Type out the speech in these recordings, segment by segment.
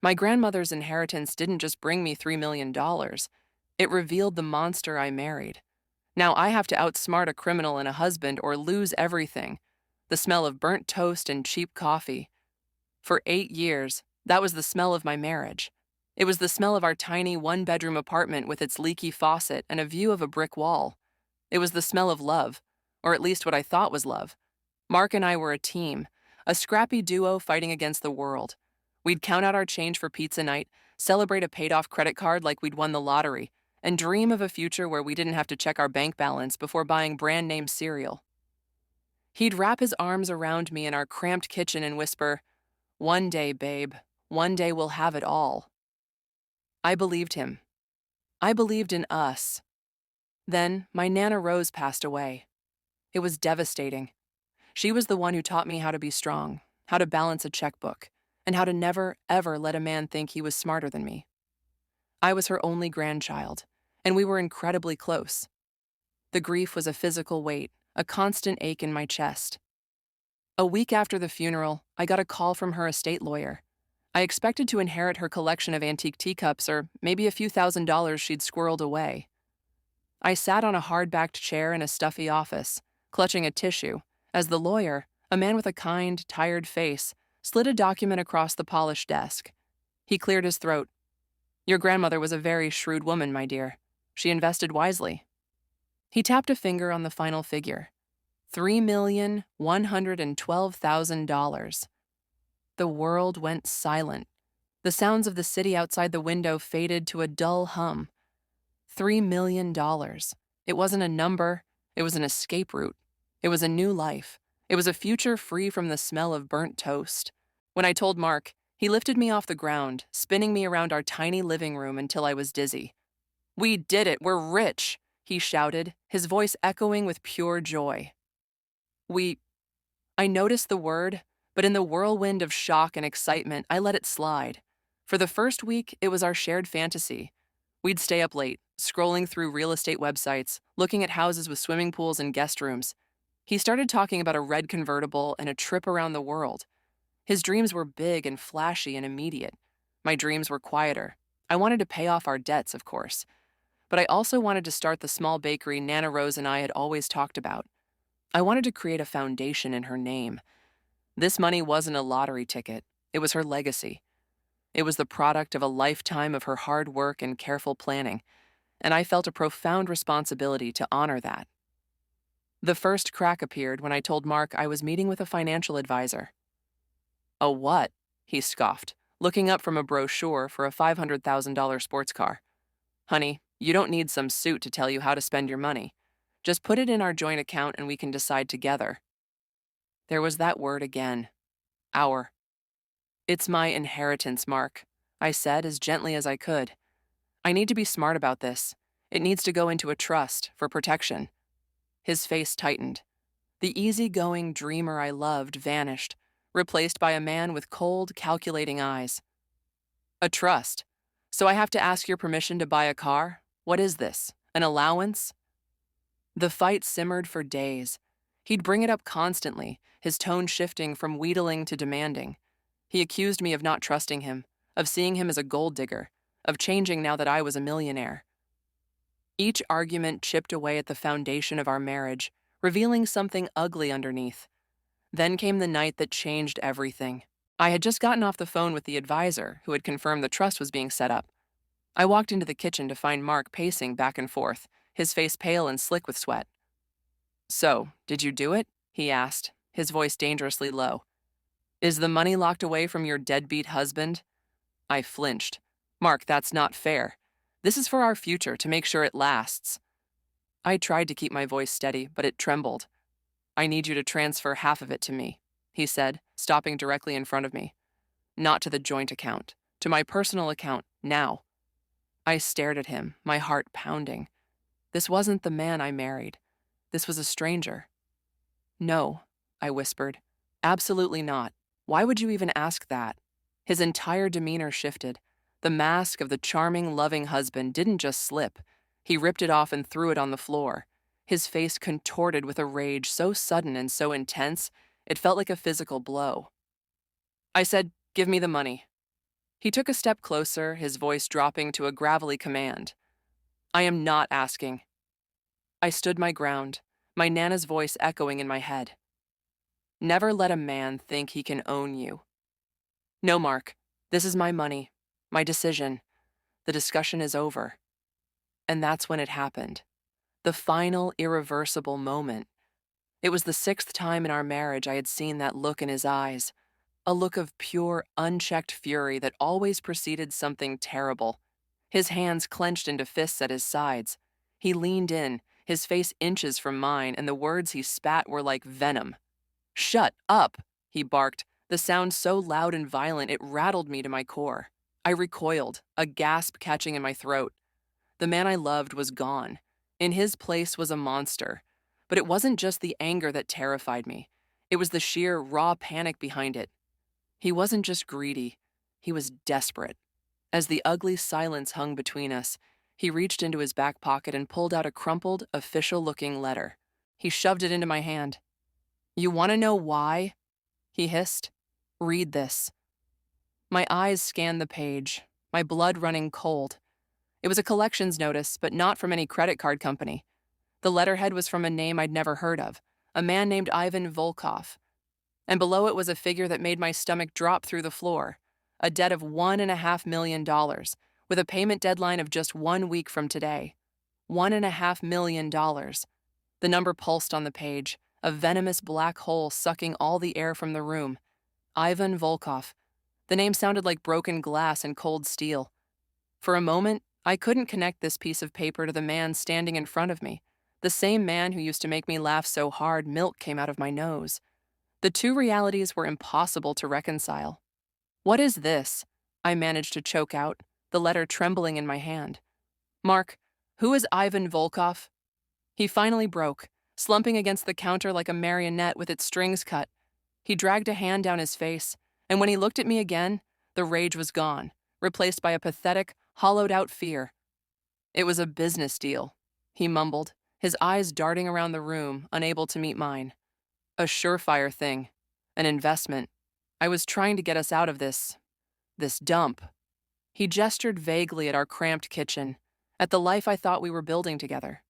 My grandmother's inheritance didn't just bring me $3 million, it revealed the monster I married. Now I have to outsmart a criminal and a husband or lose everything. The smell of burnt toast and cheap coffee. For 8 years, that was the smell of my marriage. It was the smell of our tiny one-bedroom apartment with its leaky faucet and a view of a brick wall. It was the smell of love, or at least what I thought was love. Mark and I were a team, a scrappy duo fighting against the world. We'd count out our change for pizza night, celebrate a paid-off credit card like we'd won the lottery, and dream of a future where we didn't have to check our bank balance before buying brand-name cereal. He'd wrap his arms around me in our cramped kitchen and whisper, "One day, babe, one day we'll have it all." I believed him. I believed in us. Then, my Nana Rose passed away. It was devastating. She was the one who taught me how to be strong, how to balance a checkbook, and how to never, ever let a man think he was smarter than me. I was her only grandchild, and we were incredibly close. The grief was a physical weight, a constant ache in my chest. A week after the funeral, I got a call from her estate lawyer. I expected to inherit her collection of antique teacups or maybe a few $1,000s she'd squirreled away. I sat on a hard-backed chair in a stuffy office, clutching a tissue, as the lawyer, a man with a kind, tired face, slid a document across the polished desk. He cleared his throat. "Your grandmother was a very shrewd woman, my dear. She invested wisely." He tapped a finger on the final figure. $3,112,000. The world went silent. The sounds of the city outside the window faded to a dull hum. $3 million. It wasn't a number, it was an escape route. It was a new life. It was a future free from the smell of burnt toast. When I told Mark, he lifted me off the ground, spinning me around our tiny living room until I was dizzy. "We did it, we're rich," he shouted, his voice echoing with pure joy. We. I noticed the word, but in the whirlwind of shock and excitement, I let it slide. For the first week, it was our shared fantasy. We'd stay up late, scrolling through real estate websites, looking at houses with swimming pools and guest rooms. He started talking about a red convertible and a trip around the world. His dreams were big and flashy and immediate. My dreams were quieter. I wanted to pay off our debts, of course. But I also wanted to start the small bakery Nana Rose and I had always talked about. I wanted to create a foundation in her name. This money wasn't a lottery ticket. It was her legacy. It was the product of a lifetime of her hard work and careful planning, and I felt a profound responsibility to honor that. The first crack appeared when I told Mark I was meeting with a financial advisor. "A what?" he scoffed, looking up from a brochure for a $500,000 sports car. "Honey, you don't need some suit to tell you how to spend your money. Just put it in our joint account and we can decide together." There was that word again. Our. "It's my inheritance, Mark," I said as gently as I could. "I need to be smart about this. It needs to go into a trust for protection." His face tightened. The easygoing dreamer I loved vanished, replaced by a man with cold, calculating eyes. "A trust? So I have to ask your permission to buy a car? What is this? An allowance?" The fight simmered for days. He'd bring it up constantly, his tone shifting from wheedling to demanding. He accused me of not trusting him, of seeing him as a gold digger, of changing now that I was a millionaire. Each argument chipped away at the foundation of our marriage, revealing something ugly underneath. Then came the night that changed everything. I had just gotten off the phone with the advisor who had confirmed the trust was being set up. I walked into the kitchen to find Mark pacing back and forth, his face pale and slick with sweat. "So, did you do it?" he asked, his voice dangerously low. "Is the money locked away from your deadbeat husband?" I flinched. "Mark, that's not fair. This is for our future, to make sure it lasts." I tried to keep my voice steady, but it trembled. "I need you to transfer half of it to me," he said, stopping directly in front of me. "Not to the joint account, to my personal account, now." I stared at him, my heart pounding. This wasn't the man I married. This was a stranger. "No," I whispered. "Absolutely not. Why would you even ask that?" His entire demeanor shifted. The mask of the charming, loving husband didn't just slip. He ripped it off and threw it on the floor. His face contorted with a rage so sudden and so intense, it felt like a physical blow. I said, "Give me the money." He took a step closer, his voice dropping to a gravelly command. I am not asking. I stood my ground, my Nana's voice echoing in my head. Never let a man think he can own you. No, Mark, this is my money, my decision. The discussion is over. And that's when it happened. The final, irreversible moment. It was the 6th time in our marriage I had seen that look in his eyes, a look of pure, unchecked fury that always preceded something terrible. His hands clenched into fists at his sides. He leaned in, his face inches from mine, and the words he spat were like venom. Shut up, he barked, the sound so loud and violent it rattled me to my core. I recoiled, a gasp catching in my throat. The man I loved was gone. In his place was a monster. But it wasn't just the anger that terrified me. It was the sheer, raw panic behind it. He wasn't just greedy. He was desperate. As the ugly silence hung between us, he reached into his back pocket and pulled out a crumpled, official-looking letter. He shoved it into my hand. You want to know why? He hissed. Read this. My eyes scanned the page, my blood running cold. It was a collections notice, but not from any credit card company. The letterhead was from a name I'd never heard of, a man named Ivan Volkov. And below it was a figure that made my stomach drop through the floor, a debt of $1.5 million, with a payment deadline of just 1 week from today. $1.5 million. The number pulsed on the page, a venomous black hole sucking all the air from the room. Ivan Volkov. The name sounded like broken glass and cold steel. For a moment, I couldn't connect this piece of paper to the man standing in front of me, the same man who used to make me laugh so hard milk came out of my nose. The two realities were impossible to reconcile. What is this? I managed to choke out, the letter trembling in my hand. Mark, who is Ivan Volkov? He finally broke, slumping against the counter like a marionette with its strings cut. He dragged a hand down his face, and when he looked at me again, the rage was gone, replaced by a pathetic, hollowed-out fear. It was a business deal, he mumbled, his eyes darting around the room, unable to meet mine. A surefire thing. An investment. I was trying to get us out of this dump. He gestured vaguely at our cramped kitchen, at the life I thought we were building together.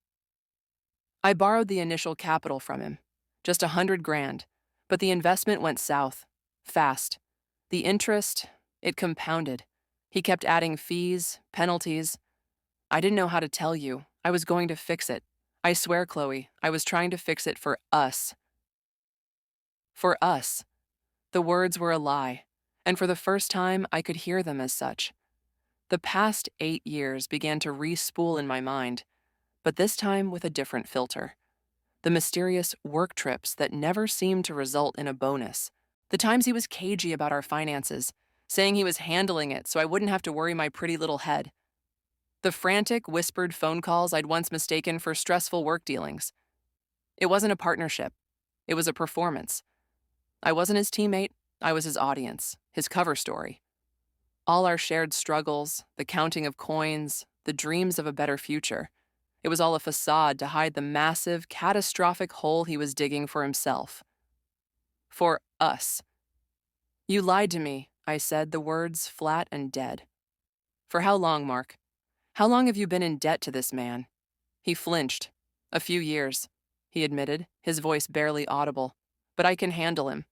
I borrowed the initial capital from him, just $100,000, but the investment went south, fast. The interest, it compounded. He kept adding fees, penalties. I didn't know how to tell you. I was going to fix it. I swear, Chloe, I was trying to fix it for us. For us. The words were a lie, and for the first time I could hear them as such. The past 8 years began to re-spool in my mind, but this time with a different filter. The mysterious work trips that never seemed to result in a bonus. The times he was cagey about our finances, saying he was handling it so I wouldn't have to worry my pretty little head. The frantic, whispered phone calls I'd once mistaken for stressful work dealings. It wasn't a partnership. It was a performance. I wasn't his teammate. I was his audience, his cover story. All our shared struggles, the counting of coins, the dreams of a better future. It was all a facade to hide the massive, catastrophic hole he was digging for himself. For us. You lied to me, I said, the words flat and dead. For how long, Mark? How long have you been in debt to this man? He flinched. A few years, he admitted, his voice barely audible. But I can handle him.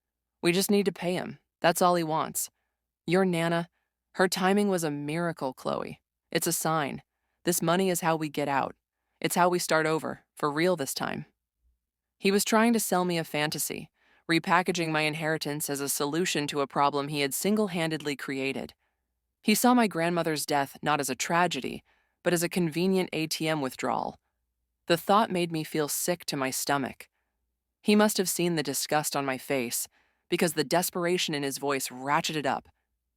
We just need to pay him. That's all he wants. Your Nana, her timing was a miracle, Chloe. It's a sign. This money is how we get out. It's how we start over, for real this time. He was trying to sell me a fantasy, repackaging my inheritance as a solution to a problem he had single-handedly created. He saw my grandmother's death not as a tragedy, but as a convenient ATM withdrawal. The thought made me feel sick to my stomach. He must have seen the disgust on my face, because the desperation in his voice ratcheted up.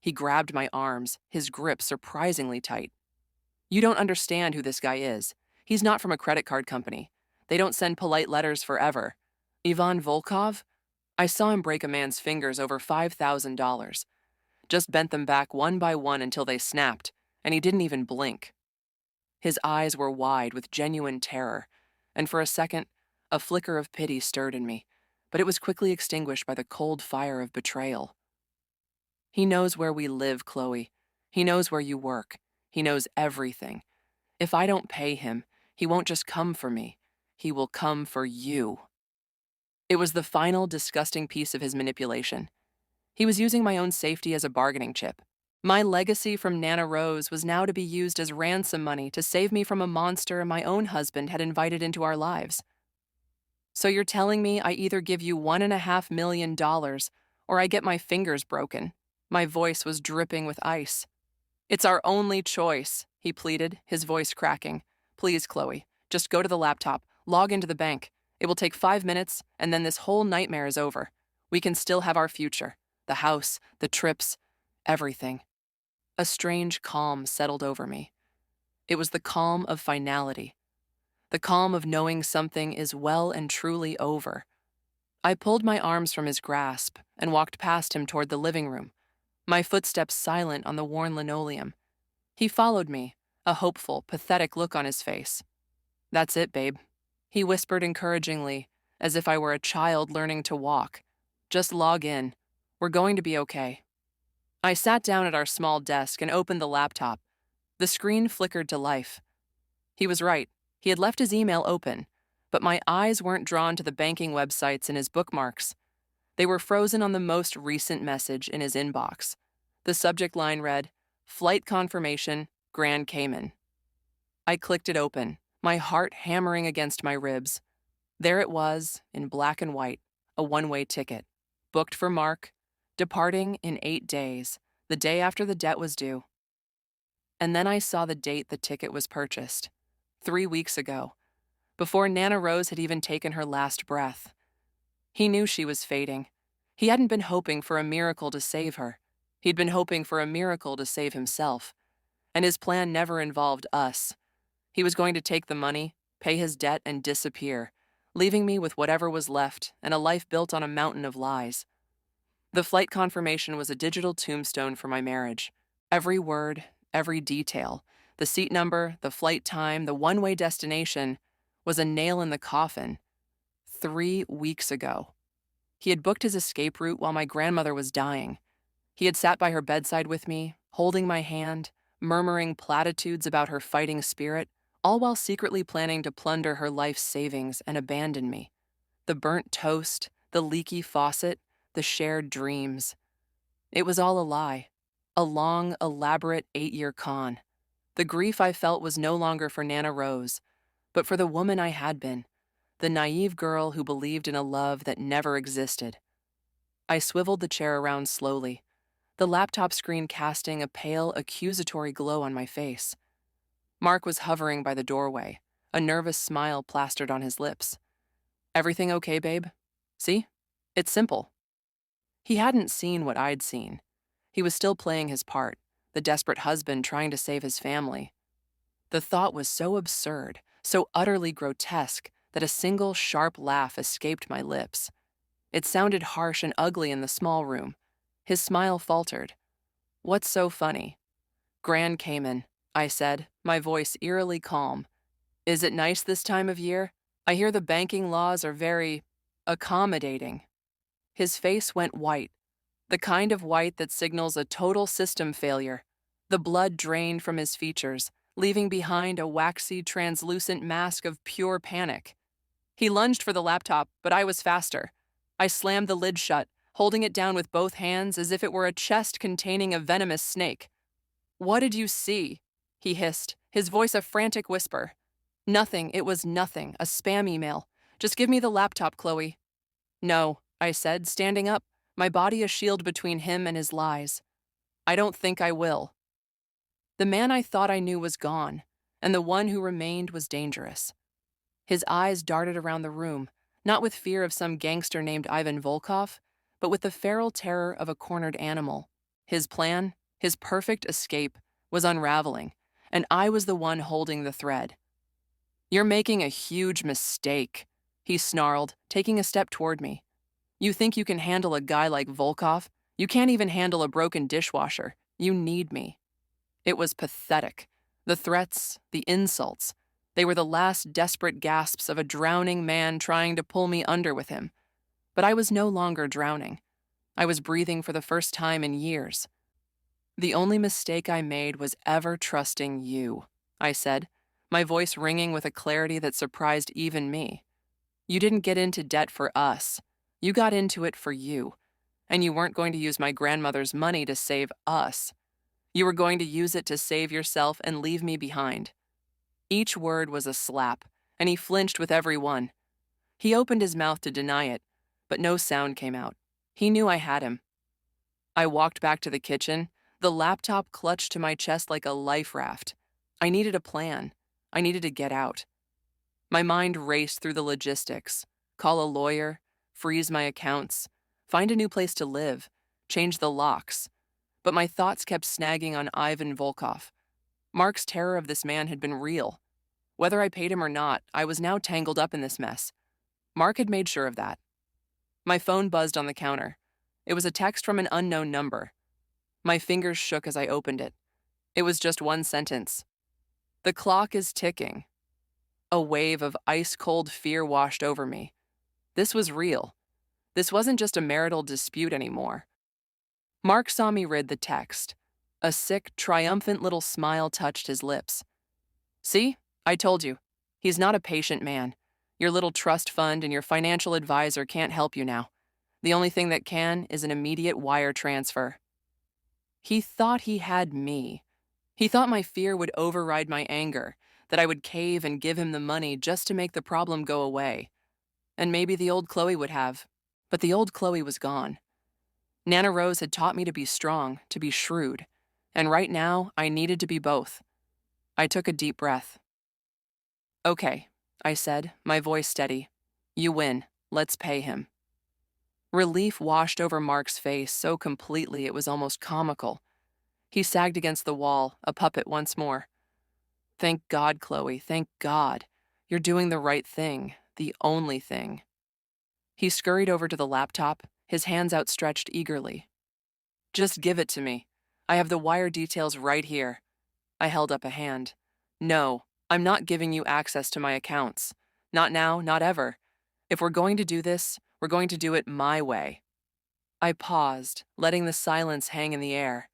He grabbed my arms, his grip surprisingly tight. You don't understand who this guy is. He's not from a credit card company. They don't send polite letters forever. Ivan Volkov? I saw him break a man's fingers over $5,000. Just bent them back one by one until they snapped, and he didn't even blink. His eyes were wide with genuine terror, and for a second, a flicker of pity stirred in me, but it was quickly extinguished by the cold fire of betrayal. He knows where we live, Chloe. He knows where you work. He knows everything. If I don't pay him, he won't just come for me. He will come for you. It was the final disgusting piece of his manipulation. He was using my own safety as a bargaining chip. My legacy from Nana Rose was now to be used as ransom money to save me from a monster my own husband had invited into our lives. So you're telling me I either give you $1.5 million or I get my fingers broken. My voice was dripping with ice. It's our only choice, he pleaded, his voice cracking. Please, Chloe, just go to the laptop, log into the bank. It will take 5 minutes, and then this whole nightmare is over. We can still have our future. The house, the trips, everything. A strange calm settled over me. It was the calm of finality. The calm of knowing something is well and truly over. I pulled my arms from his grasp and walked past him toward the living room, my footsteps silent on the worn linoleum. He followed me, a hopeful, pathetic look on his face. That's it, babe, he whispered encouragingly, as if I were a child learning to walk. Just log in. We're going to be okay. I sat down at our small desk and opened the laptop. The screen flickered to life. He was right. He had left his email open, but my eyes weren't drawn to the banking websites in his bookmarks. They were frozen on the most recent message in his inbox. The subject line read, "Flight confirmation, Grand Cayman." I clicked it open, my heart hammering against my ribs. There it was, in black and white, a one-way ticket, booked for Mark, departing in 8 days, the day after the debt was due. And then I saw the date the ticket was purchased, 3 weeks ago, before Nana Rose had even taken her last breath. He knew she was fading. He hadn't been hoping for a miracle to save her. He'd been hoping for a miracle to save himself. And his plan never involved us. He was going to take the money, pay his debt, and disappear, leaving me with whatever was left and a life built on a mountain of lies. The flight confirmation was a digital tombstone for my marriage. Every word, every detail, the seat number, the flight time, the one-way destination, was a nail in the coffin. 3 weeks ago. He had booked his escape route while my grandmother was dying. He had sat by her bedside with me, holding my hand, murmuring platitudes about her fighting spirit, all while secretly planning to plunder her life's savings and abandon me. The burnt toast, the leaky faucet, the shared dreams. It was all a lie. A long, elaborate 8-year con. The grief I felt was no longer for Nana Rose, but for the woman I had been, the naive girl who believed in a love that never existed. I swiveled the chair around slowly, the laptop screen casting a pale, accusatory glow on my face. Mark was hovering by the doorway, a nervous smile plastered on his lips. Everything okay, babe? See? It's simple. He hadn't seen what I'd seen. He was still playing his part, the desperate husband trying to save his family. The thought was so absurd, so utterly grotesque, that a single sharp laugh escaped my lips. It sounded harsh and ugly in the small room. His smile faltered. What's so funny? Grand Cayman, I said, my voice eerily calm. Is it nice this time of year? I hear the banking laws are very accommodating. His face went white, the kind of white that signals a total system failure. The blood drained from his features, leaving behind a waxy, translucent mask of pure panic. He lunged for the laptop, but I was faster. I slammed the lid shut, holding it down with both hands as if it were a chest containing a venomous snake. What did you see? He hissed, his voice a frantic whisper. Nothing, it was nothing, a spam email. Just give me the laptop, Chloe. No, I said, standing up, my body a shield between him and his lies. I don't think I will. The man I thought I knew was gone, and the one who remained was dangerous. His eyes darted around the room, not with fear of some gangster named Ivan Volkov, but with the feral terror of a cornered animal. His plan, his perfect escape, was unraveling, and I was the one holding the thread. You're making a huge mistake, he snarled, taking a step toward me. You think you can handle a guy like Volkov? You can't even handle a broken dishwasher. You need me. It was pathetic. The threats, the insults. They were the last desperate gasps of a drowning man trying to pull me under with him. But I was no longer drowning. I was breathing for the first time in years. The only mistake I made was ever trusting you, I said, my voice ringing with a clarity that surprised even me. You didn't get into debt for us. You got into it for you. And you weren't going to use my grandmother's money to save us. You were going to use it to save yourself and leave me behind. Each word was a slap, and he flinched with every one. He opened his mouth to deny it, but no sound came out. He knew I had him. I walked back to the kitchen, the laptop clutched to my chest like a life raft. I needed a plan. I needed to get out. My mind raced through the logistics. Call a lawyer, freeze my accounts, find a new place to live, change the locks. But my thoughts kept snagging on Ivan Volkov. Mark's terror of this man had been real. Whether I paid him or not, I was now tangled up in this mess. Mark had made sure of that. My phone buzzed on the counter. It was a text from an unknown number. My fingers shook as I opened it. It was just one sentence. The clock is ticking. A wave of ice-cold fear washed over me. This was real. This wasn't just a marital dispute anymore. Mark saw me read the text. A sick, triumphant little smile touched his lips. See? I told you. He's not a patient man. Your little trust fund and your financial advisor can't help you now. The only thing that can is an immediate wire transfer. He thought he had me. He thought my fear would override my anger, that I would cave and give him the money just to make the problem go away. And maybe the old Chloe would have. But the old Chloe was gone. Nana Rose had taught me to be strong, to be shrewd. And right now, I needed to be both. I took a deep breath. Okay, I said, my voice steady. You win. Let's pay him. Relief washed over Mark's face so completely it was almost comical. He sagged against the wall, a puppet once more. Thank God, Chloe, thank God. You're doing the right thing, the only thing. He scurried over to the laptop, his hands outstretched eagerly. Just give it to me. I have the wire details right here. I held up a hand. No, I'm not giving you access to my accounts. Not now, not ever. If we're going to do this, we're going to do it my way. I paused, letting the silence hang in the air.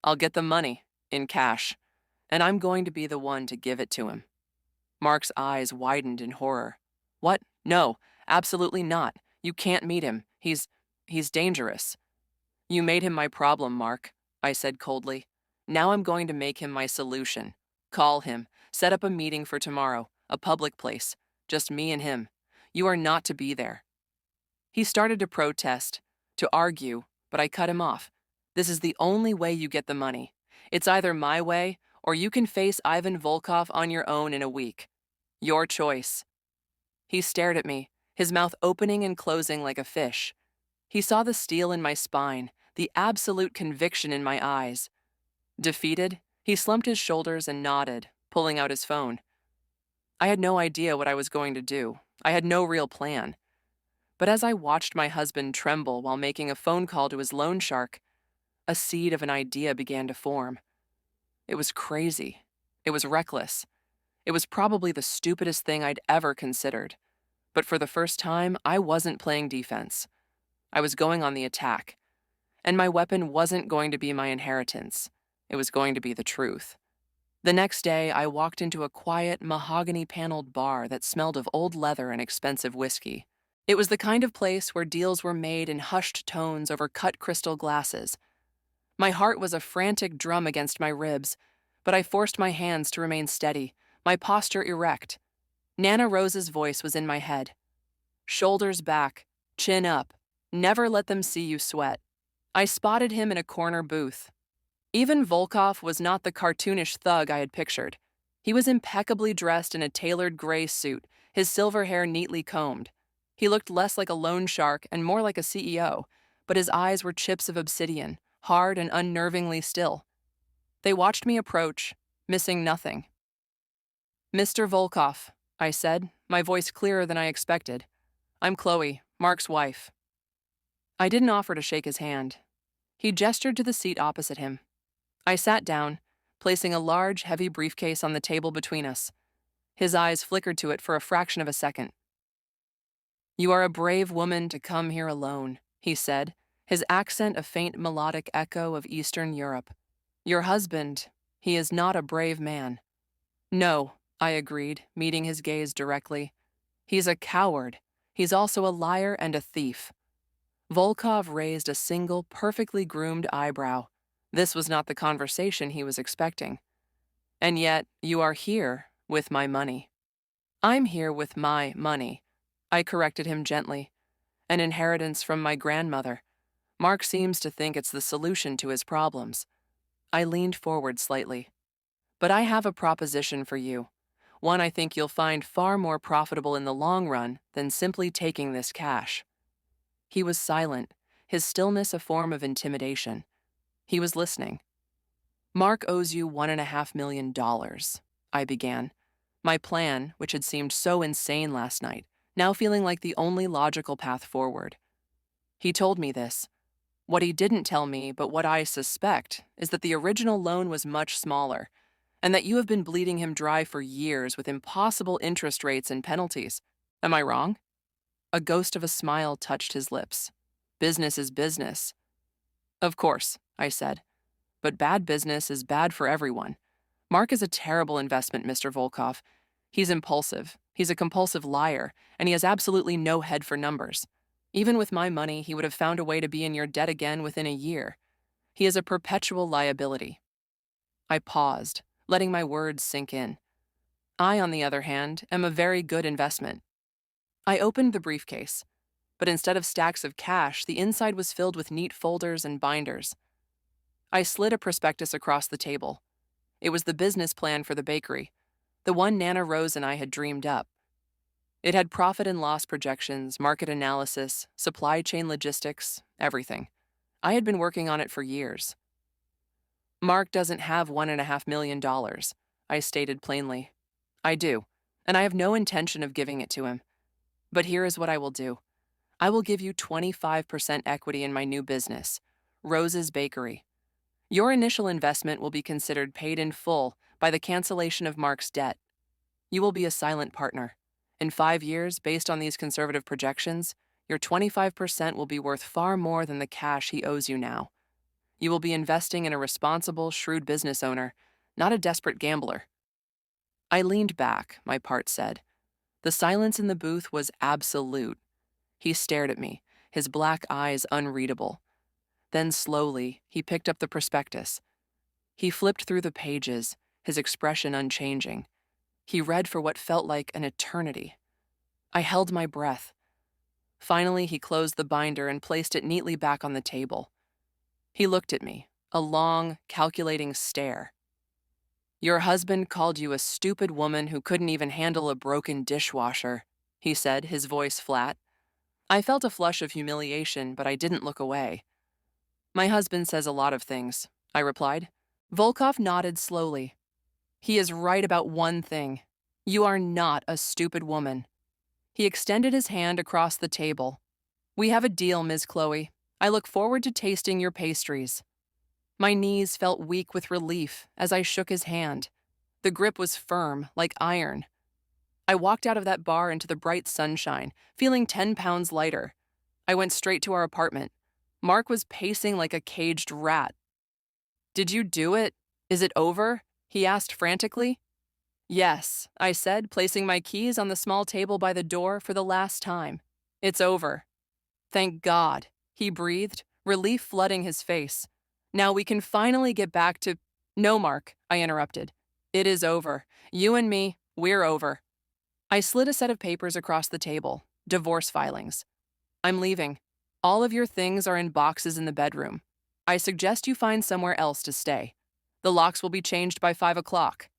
I'll get the money, in cash, and I'm going to be the one to give it to him. Mark's eyes widened in horror. What? No, absolutely not. You can't meet him. He's dangerous. You made him my problem, Mark, I said coldly. Now I'm going to make him my solution. Call him. Set up a meeting for tomorrow, a public place. Just me and him. You are not to be there. He started to protest, to argue, but I cut him off. This is the only way you get the money. It's either my way, or you can face Ivan Volkov on your own in a week. Your choice. He stared at me, his mouth opening and closing like a fish. He saw the steel in my spine, the absolute conviction in my eyes. Defeated, he slumped his shoulders and nodded, pulling out his phone. I had no idea what I was going to do. I had no real plan. But as I watched my husband tremble while making a phone call to his loan shark, a seed of an idea began to form. It was crazy. It was reckless. It was probably the stupidest thing I'd ever considered. But for the first time, I wasn't playing defense. I was going on the attack. And my weapon wasn't going to be my inheritance. It was going to be the truth. The next day, I walked into a quiet, mahogany-paneled bar that smelled of old leather and expensive whiskey. It was the kind of place where deals were made in hushed tones over cut crystal glasses. My heart was a frantic drum against my ribs, but I forced my hands to remain steady, my posture erect. Nana Rose's voice was in my head. Shoulders back, chin up, never let them see you sweat. I spotted him in a corner booth. Even Volkov was not the cartoonish thug I had pictured. He was impeccably dressed in a tailored gray suit, his silver hair neatly combed. He looked less like a loan shark and more like a CEO, but his eyes were chips of obsidian, hard and unnervingly still. They watched me approach, missing nothing. Mr. Volkov, I said, my voice clearer than I expected. I'm Chloe, Mark's wife. I didn't offer to shake his hand. He gestured to the seat opposite him. I sat down, placing a large, heavy briefcase on the table between us. His eyes flickered to it for a fraction of a second. You are a brave woman to come here alone, he said, his accent a faint melodic echo of Eastern Europe. Your husband, he is not a brave man. No, I agreed, meeting his gaze directly. He's a coward. He's also a liar and a thief. Volkov raised a single, perfectly groomed eyebrow. This was not the conversation he was expecting. And yet, you are here with my money. I'm here with my money. I corrected him gently. An inheritance from my grandmother. Mark seems to think it's the solution to his problems. I leaned forward slightly. But I have a proposition for you. One I think you'll find far more profitable in the long run than simply taking this cash. He was silent, his stillness a form of intimidation. He was listening. Mark owes you $1.5 million, I began. My plan, which had seemed so insane last night, now feeling like the only logical path forward. He told me this. What he didn't tell me, but what I suspect, is that the original loan was much smaller, and that you have been bleeding him dry for years with impossible interest rates and penalties. Am I wrong? A ghost of a smile touched his lips. Business is business. Of course, I said. But bad business is bad for everyone. Mark is a terrible investment, Mr. Volkov. He's impulsive, he's a compulsive liar, and he has absolutely no head for numbers. Even with my money, he would have found a way to be in your debt again within a year. He is a perpetual liability. I paused, letting my words sink in. I, on the other hand, am a very good investment. I opened the briefcase, but instead of stacks of cash, the inside was filled with neat folders and binders. I slid a prospectus across the table. It was the business plan for the bakery, the one Nana Rose and I had dreamed up. It had profit and loss projections, market analysis, supply chain logistics, everything. I had been working on it for years. Mark doesn't have $1.5 million, I stated plainly. I do, and I have no intention of giving it to him. But here is what I will do. I will give you 25% equity in my new business, Rose's Bakery. Your initial investment will be considered paid in full by the cancellation of Mark's debt. You will be a silent partner. In 5 years, based on these conservative projections, your 25% will be worth far more than the cash he owes you now. You will be investing in a responsible, shrewd business owner, not a desperate gambler. I leaned back, my part said. The silence in the booth was absolute. He stared at me, his black eyes unreadable. Then slowly, he picked up the prospectus. He flipped through the pages, his expression unchanging. He read for what felt like an eternity. I held my breath. Finally, he closed the binder and placed it neatly back on the table. He looked at me, a long, calculating stare. Your husband called you a stupid woman who couldn't even handle a broken dishwasher, he said, his voice flat. I felt a flush of humiliation, but I didn't look away. My husband says a lot of things, I replied. Volkov nodded slowly. He is right about one thing. You are not a stupid woman. He extended his hand across the table. We have a deal, Ms. Chloe. I look forward to tasting your pastries. My knees felt weak with relief as I shook his hand. The grip was firm, like iron. I walked out of that bar into the bright sunshine, feeling 10 pounds lighter. I went straight to our apartment. Mark was pacing like a caged rat. Did you do it? Is it over? He asked frantically. Yes, I said, placing my keys on the small table by the door for the last time. It's over. Thank God, he breathed, relief flooding his face. Now we can finally get back to— No, Mark, I interrupted. It is over. You and me, we're over. I slid a set of papers across the table, divorce filings. I'm leaving. All of your things are in boxes in the bedroom. I suggest you find somewhere else to stay. The locks will be changed by 5 o'clock.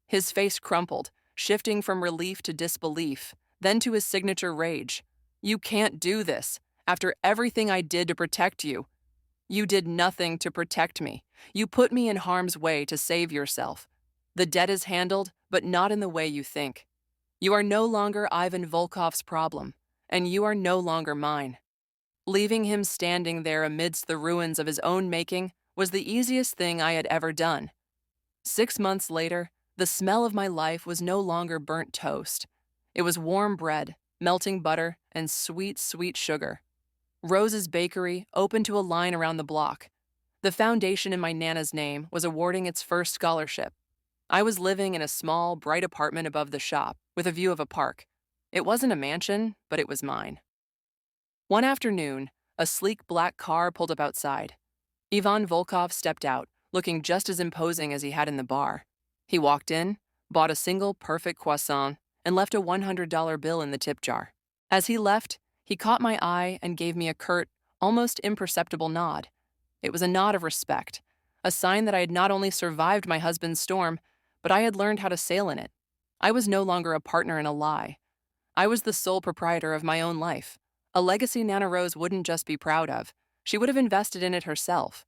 His face crumpled, shifting from relief to disbelief, then to his signature rage. You can't do this. After everything I did to protect you. You did nothing to protect me. You put me in harm's way to save yourself. The debt is handled, but not in the way you think. You are no longer Ivan Volkov's problem, and you are no longer mine. Leaving him standing there amidst the ruins of his own making was the easiest thing I had ever done. 6 months later, the smell of my life was no longer burnt toast. It was warm bread, melting butter, and sweet, sweet sugar. Rose's Bakery opened to a line around the block. The foundation in my Nana's name was awarding its first scholarship. I was living in a small, bright apartment above the shop, with a view of a park. It wasn't a mansion, but it was mine. One afternoon, a sleek black car pulled up outside. Ivan Volkov stepped out, looking just as imposing as he had in the bar. He walked in, bought a single perfect croissant, and left a $100 bill in the tip jar. As he left, he caught my eye and gave me a curt, almost imperceptible nod. It was a nod of respect, a sign that I had not only survived my husband's storm, but I had learned how to sail in it. I was no longer a partner in a lie. I was the sole proprietor of my own life, a legacy Nana Rose wouldn't just be proud of, she would have invested in it herself.